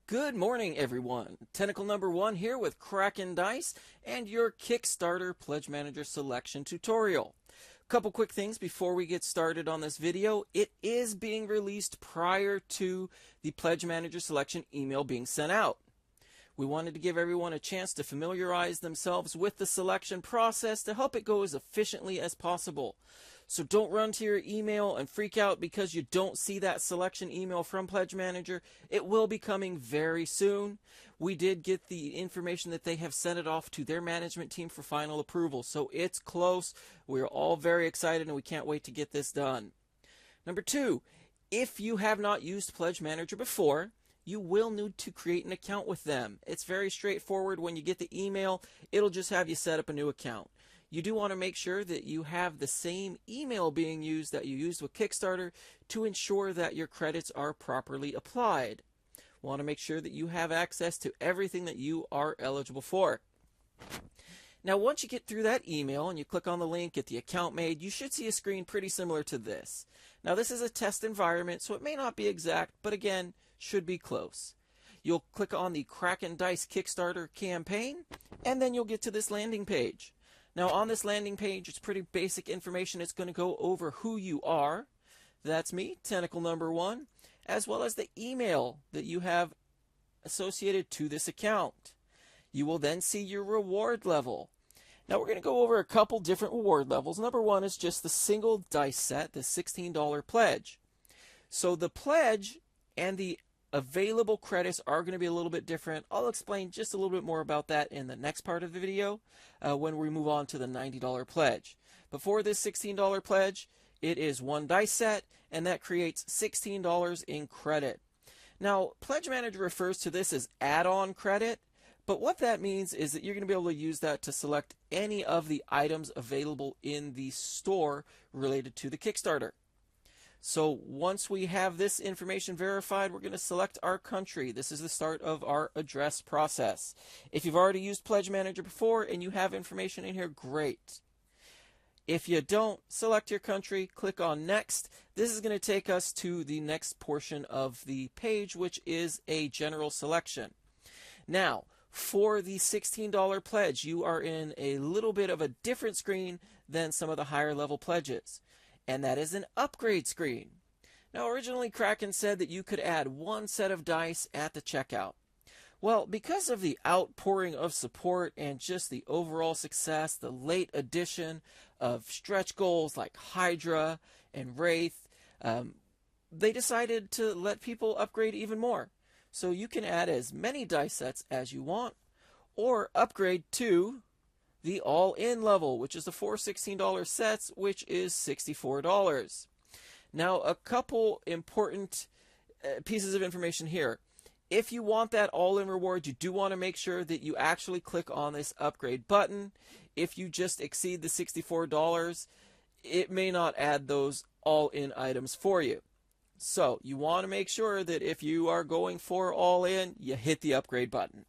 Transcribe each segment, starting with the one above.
Good morning, everyone. Tentacle number 1 here with Kraken Dice and your Kickstarter Pledge Manager selection tutorial. Couple quick things before we get started on this video. It is being released prior to the Pledge Manager selection email being sent out. We wanted to give everyone a chance to familiarize themselves with the selection process to help it go as efficiently as possible. So don't run to your email and freak out because you don't see that selection email from Pledge Manager. It will be coming very soon. We did get the information that they have sent it off to their management team for final approval. So it's close. We're all very excited and we can't wait to get this done. Number 2, if you have not used Pledge Manager before, you will need to create an account with them. It's very straightforward. When you get the email, it'll just have you set up a new account. You do want to make sure that you have the same email being used that you used with Kickstarter to ensure that your credits are properly applied. Want to make sure that you have access to everything that you are eligible for. Now, once you get through that email and you click on the link, get the account made, you should see a screen pretty similar to this. Now, this is a test environment, so it may not be exact, but again, should be close. You'll click on the Kraken Dice Kickstarter campaign, and then you'll get to this landing page. Now, on this landing page, it's pretty basic information. It's going to go over who you are. That's me, Tentacle number 1, as well as the email that you have associated to this account. You will then see your reward level. Now, we're going to go over a couple different reward levels. Number 1 is just the single dice set, the $16 pledge. So the pledge and the available credits are going to be a little bit different. I'll explain just a little bit more about that in the next part of the video when we move on to the $90 pledge. But for this $16 pledge, it is one dice set, and that creates $16 in credit. Now, Pledge Manager refers to this as add-on credit, but what that means is that you're going to be able to use that to select any of the items available in the store related to the Kickstarter. So once we have this information verified, we're going to select our country. This is the start of our address process. If you've already used Pledge Manager before and you have information in here, great. If you don't, select your country, click on Next. This is going to take us to the next portion of the page, which is a general selection. Now, for the $16 pledge, you are in a little bit of a different screen than some of the higher level pledges. And that is an upgrade screen. Now, originally Kraken said that you could add one set of dice at the checkout. Well, because of the outpouring of support and just the overall success, the late addition of stretch goals like Hydra and Wraith, they decided to let people upgrade even more. So you can add as many dice sets as you want, or upgrade to the all-in level, which is the 4 $16 sets, which is $64. Now, a couple important pieces of information here. If you want that all-in reward, you do want to make sure that you actually click on this upgrade button. If you just exceed the $64, it may not add those all-in items for you. So you want to make sure that if you are going for all-in, you hit the upgrade button.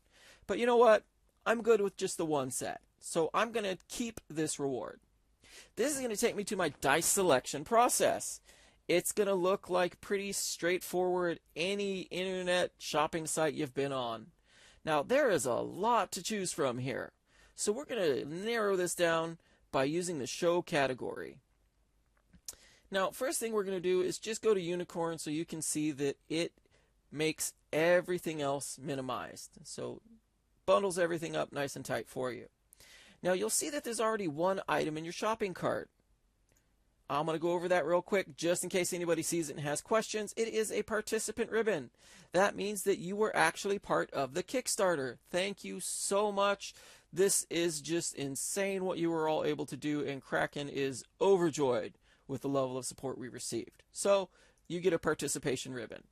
But you know what? I'm good with just the one set. So I'm going to keep this reward. This is going to take me to my dice selection process. It's going to look like pretty straightforward any internet shopping site you've been on. Now, there is a lot to choose from here. So we're going to narrow this down by using the show category. Now, first thing we're going to do is just go to Unicorn so you can see that it makes everything else minimized. So bundles everything up nice and tight for you. Now, you'll see that there's already one item in your shopping cart. I'm going to go over that real quick just in case anybody sees it and has questions. It is a participant ribbon. That means that you were actually part of the Kickstarter. Thank you so much. This is just insane what you were all able to do, and Kraken is overjoyed with the level of support we received. So you get a participation ribbon.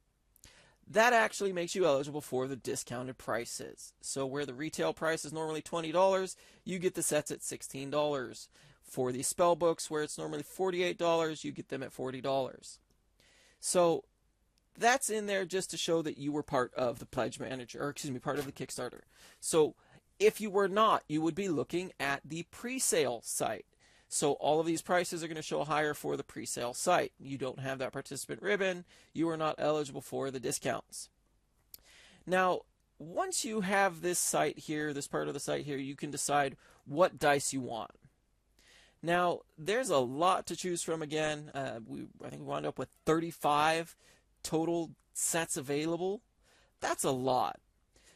That actually makes you eligible for the discounted prices. So where the retail price is normally $20, you get the sets at $16. For the spell books, where it's normally $48, you get them at $40. So that's in there just to show that you were part of the Pledge Manager, or excuse me, part of the Kickstarter. So if you were not, you would be looking at the pre-sale site. So all of these prices are going to show higher for the pre-sale site. You don't have that participant ribbon. You are not eligible for the discounts. Now, once you have this site here, this part of the site here, you can decide what dice you want. Now, there's a lot to choose from again. I think we wound up with 35 total sets available. That's a lot.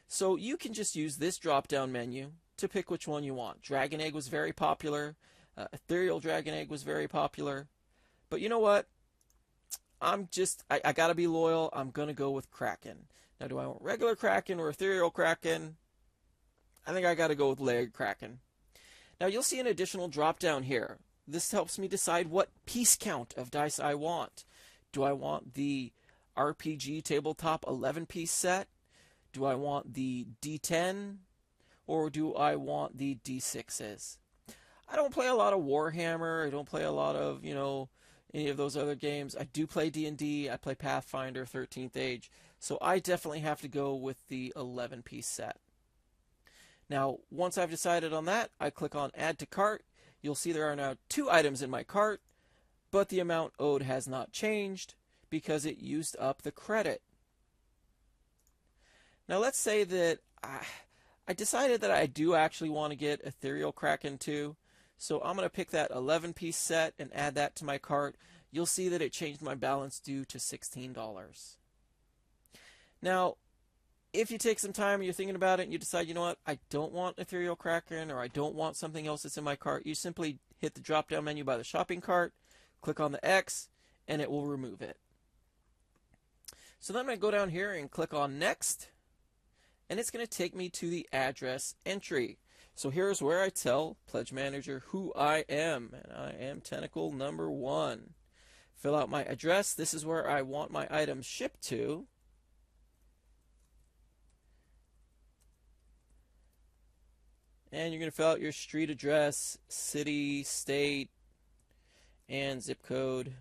So you can just use this drop-down menu to pick which one you want. Dragon Egg was very popular. Ethereal Dragon Egg was very popular. But you know what? I gotta be loyal. I'm gonna go with Kraken. Now, do I want regular Kraken or Ethereal Kraken? I think I gotta go with Layered Kraken. Now, you'll see an additional drop down here. This helps me decide what piece count of dice I want. Do I want the RPG tabletop 11-piece set? Do I want the D10? Or do I want the D6s? I don't play a lot of Warhammer. I don't play a lot of, any of those other games. I do play D&D. I play Pathfinder, 13th Age. So I definitely have to go with the 11-piece set. Now, once I've decided on that, I click on Add to Cart. You'll see there are now 2 items in my cart, but the amount owed has not changed because it used up the credit. Now, let's say that I decided that I do actually want to get Ethereal Kraken 2, so I'm going to pick that 11-piece set and add that to my cart. You'll see that it changed my balance due to $16. Now, if you take some time and you're thinking about it and you decide, you know what, I don't want Ethereal Kraken or I don't want something else that's in my cart, you simply hit the drop-down menu by the shopping cart, click on the X, and it will remove it. So then I'm going to go down here and click on Next, and it's going to take me to the address entry. So here's where I tell Pledgemanager who I am, and I am Tentacle number 1. Fill out my address. This is where I want my items shipped to. And you're going to fill out your street address, city, state, and zip code.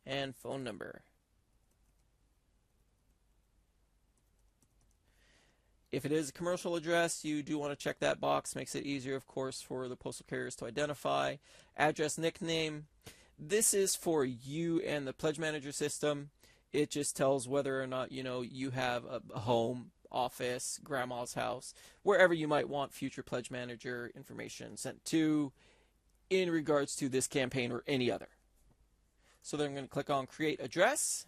And phone number. If it is a commercial address, you do want to check that box. Makes it easier, of course, for the postal carriers to identify. Address, nickname. This is for you and the Pledgemanager system. It just tells whether or not, you have a home, office, grandma's house, wherever you might want future Pledgemanager information sent to in regards to this campaign or any other. So then I'm going to click on Create Address.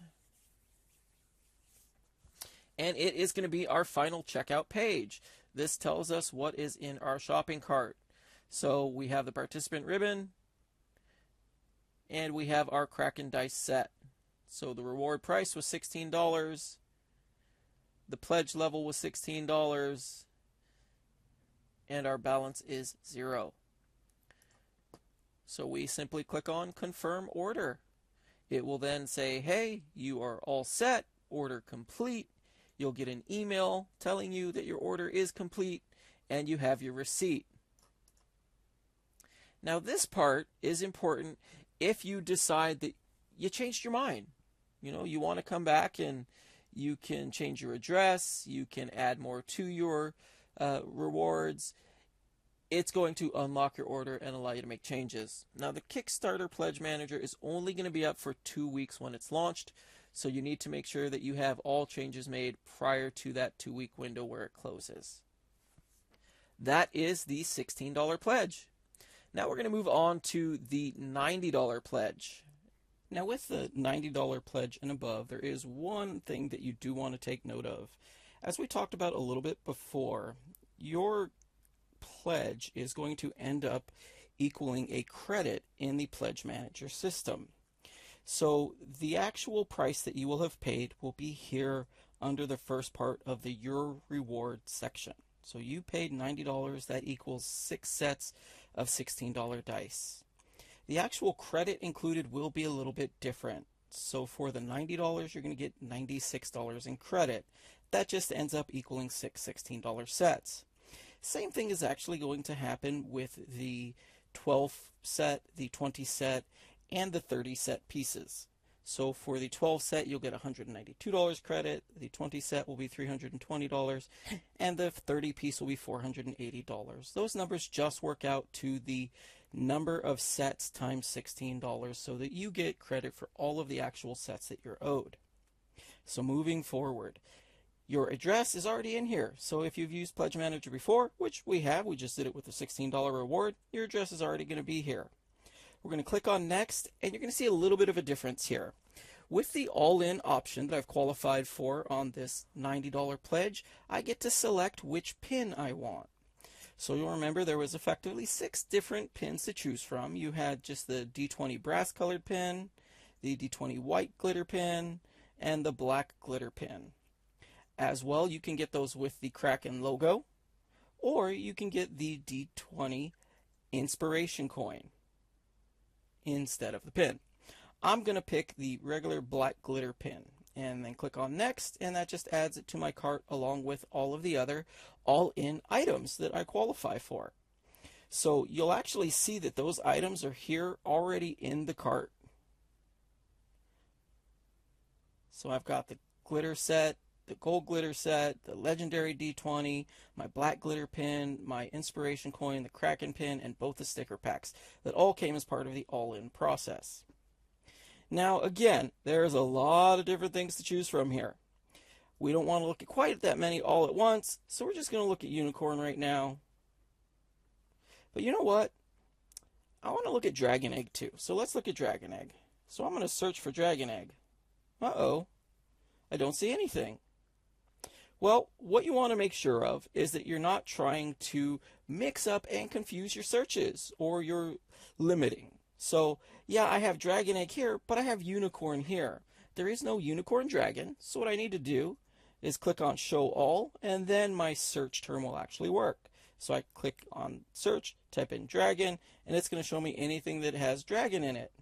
And it is going to be our final checkout page. This tells us what is in our shopping cart. So we have the participant ribbon, and we have our Kraken dice set. So the reward price was $16. The pledge level was $16. And our balance is 0. So we simply click on Confirm Order. It will then say, hey, you are all set, order complete. You'll get an email telling you that your order is complete and you have your receipt. Now this part is important if you decide that you changed your mind. You want to come back and you can change your address, you can add more to your rewards. It's going to unlock your order and allow you to make changes. Now the Kickstarter Pledgemanager is only going to be up for 2 weeks when it's launched, so you need to make sure that you have all changes made prior to that 2-week window where it closes. That is the $16 pledge. Now we're going to move on to the $90 pledge. Now with the $90 pledge and above, there is one thing that you do want to take note of. As we talked about a little bit before, your pledge is going to end up equaling a credit in the Pledgemanager system. So the actual price that you will have paid will be here under the first part of the Your Reward section. So you paid $90, that equals 6 sets of $16 dice. The actual credit included will be a little bit different. So for the $90, you're going to get $96 in credit. That just ends up equaling 6 $16 sets. Same thing is actually going to happen with the 12 set, the 20 set, and the 30 set pieces. So for the 12 set, you'll get $192 credit. The 20 set will be $320, and the 30 piece will be $480. Those numbers just work out to the number of sets times $16 so that you get credit for all of the actual sets that you're owed. So moving forward, your address is already in here. So if you've used Pledgemanager before, which we have, we just did it with the $16 reward, your address is already going to be here. We're going to click on Next, and you're going to see a little bit of a difference here. With the all-in option that I've qualified for on this $90 pledge, I get to select which pin I want. So you'll remember there was effectively 6 different pins to choose from. You had just the D20 brass colored pin, the D20 white glitter pin, and the black glitter pin. As well, you can get those with the Kraken logo, or you can get the D20 inspiration coin instead of the pin. I'm going to pick the regular black glitter pin and then click on Next, and that just adds it to my cart along with all of the other all-in items that I qualify for. So you'll actually see that those items are here already in the cart. So I've got the glitter set, the gold glitter set, the legendary D20, my black glitter pin, my inspiration coin, the Kraken pin, and both the sticker packs that all came as part of the all-in process. Now again, there's a lot of different things to choose from here. We don't want to look at quite that many all at once, so we're just going to look at Unicorn right now. But you know what? I want to look at Dragon Egg too, so let's look at Dragon Egg. So I'm going to search for Dragon Egg. Uh-oh, I don't see anything. Well, what you want to make sure of is that you're not trying to mix up and confuse your searches, or you're limiting. So, yeah, I have Dragon Egg here, but I have Unicorn here. There is no Unicorn Dragon, so what I need to do is click on Show All, and then my search term will actually work. So I click on Search, type in Dragon, and it's going to show me anything that has Dragon in it.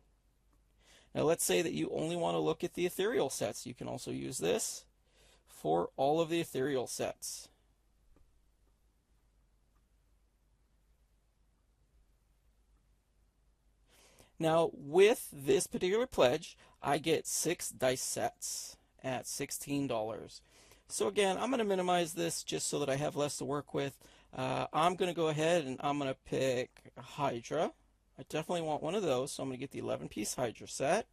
Now let's say that you only want to look at the ethereal sets. You can also use this for all of the ethereal sets. Now with this particular pledge, I get 6 dice sets at $16. So again, I'm going to minimize this just so that I have less to work with. I'm going to go ahead and I'm going to pick Hydra. I definitely want one of those, so I'm going to get the 11-piece Hydra set.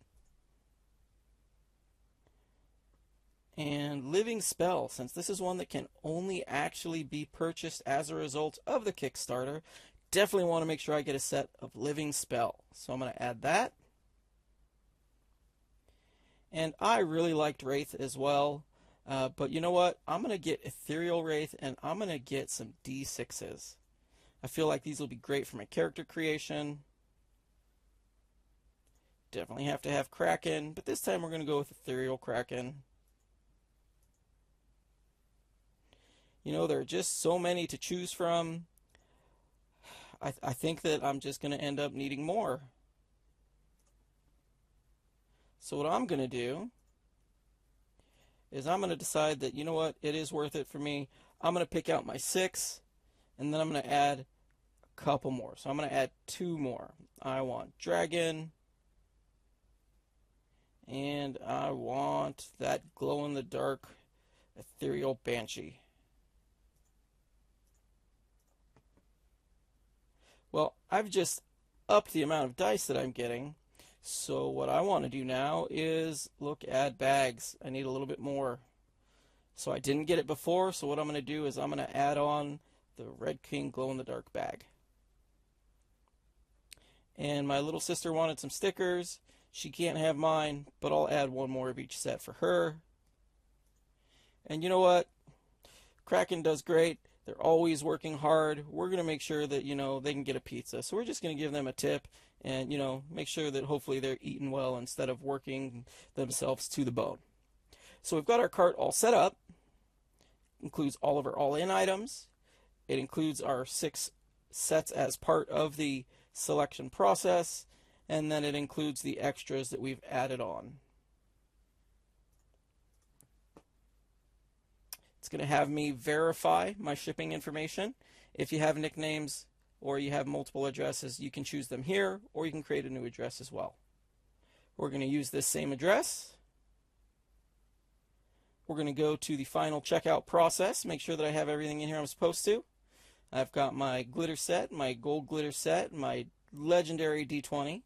And Living Spell, since this is one that can only actually be purchased as a result of the Kickstarter, definitely want to make sure I get a set of Living Spell. So I'm going to add that. And I really liked Wraith as well. But you know what? I'm going to get Ethereal Wraith, and I'm going to get some D6s. I feel like these will be great for my character creation. Definitely have to have Kraken, but this time we're going to go with Ethereal Kraken. You know, there are just so many to choose from. I think that I'm just going to end up needing more. So what I'm going to do is I'm going to decide that, you know what, it is worth it for me. I'm going to pick out my 6, and then I'm going to add a couple more. So I'm going to add 2 more. I want Dragon, and I want that glow-in-the-dark Ethereal Banshee. Well, I've just upped the amount of dice that I'm getting, so what I want to do now is look at bags. I need a little bit more. So I didn't get it before, so what I'm going to do is I'm going to add on the Red King glow-in-the-dark bag. And my little sister wanted some stickers. She can't have mine, but I'll add 1 more of each set for her. And you know what? Kraken does great. They're always working hard. We're going to make sure that, you know, they can get a pizza. So we're just going to give them a tip and, you know, make sure that hopefully they're eating well instead of working themselves to the bone. So we've got our cart all set up. Includes all of our all-in items. It includes our 6 sets as part of the selection process. And then it includes the extras that we've added on. It's going to have me verify my shipping information. If you have nicknames or you have multiple addresses, you can choose them here, or you can create a new address as well. We're going to use this same address. We're going to go to the final checkout process, make sure that I have everything in here I'm supposed to. I've got my glitter set, my gold glitter set, my legendary D20,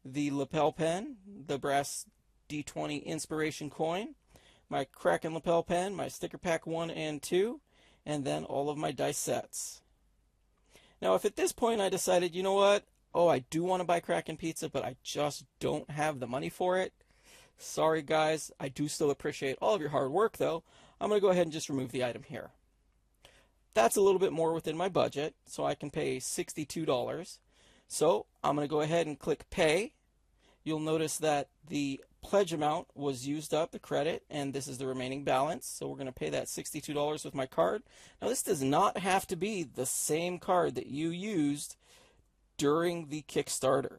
the lapel pen, the brass D20 inspiration coin, my Kraken lapel pen, my sticker pack 1 and 2, and then all of my dice sets. Now if at this point I decided, you know what, I do want to buy Kraken pizza, but I just don't have the money for it. Sorry guys, I do still appreciate all of your hard work though. I'm going to go ahead and just remove the item here. That's a little bit more within my budget, so I can pay $62. So I'm going to go ahead and click pay. You'll notice that the pledge amount was used up, the credit, and this is the remaining balance. So we're going to pay that $62 with my card. Now this does not have to be the same card that you used during the Kickstarter.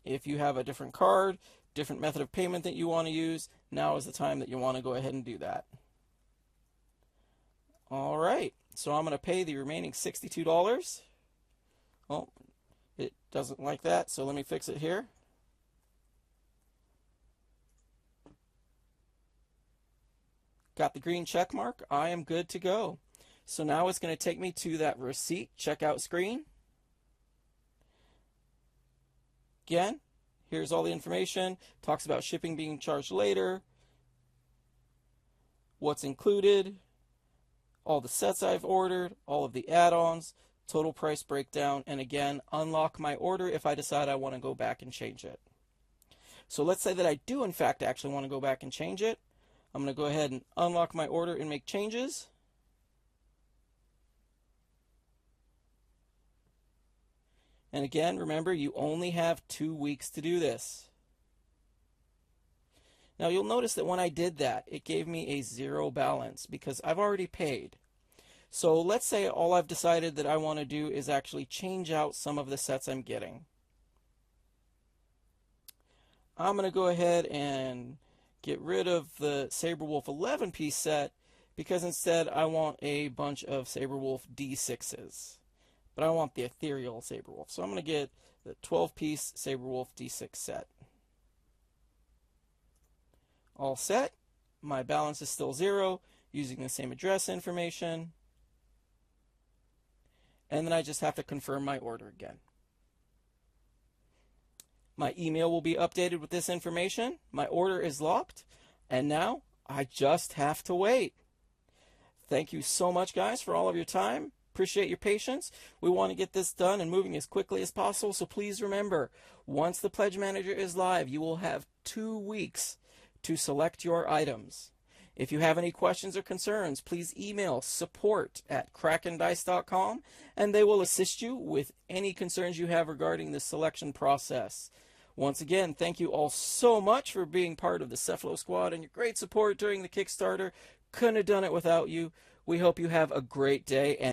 If you have a different card, different method of payment that you want to use, now is the time that you want to go ahead and do that. All right, so I'm going to pay the remaining $62. Oh, it doesn't like that, so let me fix it here. Got the green check mark. I am good to go. So now it's going to take me to that receipt checkout screen. Again, here's all the information. Talks about shipping being charged later, what's included, all the sets I've ordered, all of the add-ons, total price breakdown, and again, unlock my order if I decide I want to go back and change it. So let's say that I do in fact actually want to go back and change it. I'm going to go ahead and unlock my order and make changes. And again, remember, you only have 2 weeks to do this. Now you'll notice that when I did that, it gave me a 0 balance because I've already paid. So let's say all I've decided that I want to do is actually change out some of the sets I'm getting. I'm going to go ahead and get rid of the Saberwolf 11-piece set because instead I want a bunch of Saberwolf D6s. But I want the ethereal Saberwolf. So I'm going to get the 12-piece Saberwolf D6 set. All set. My balance is still 0 using the same address information. And then I just have to confirm my order again. My email will be updated with this information. My order is locked. And now I just have to wait. Thank you so much, guys, for all of your time. Appreciate your patience. We want to get this done and moving as quickly as possible. So please remember, once the Pledge Manager is live, you will have 2 weeks to select your items. If you have any questions or concerns, please email support@krakendice.com and they will assist you with any concerns you have regarding the selection process. Once again, thank you all so much for being part of the Cephalo Squad and your great support during the Kickstarter. Couldn't have done it without you. We hope you have a great day. And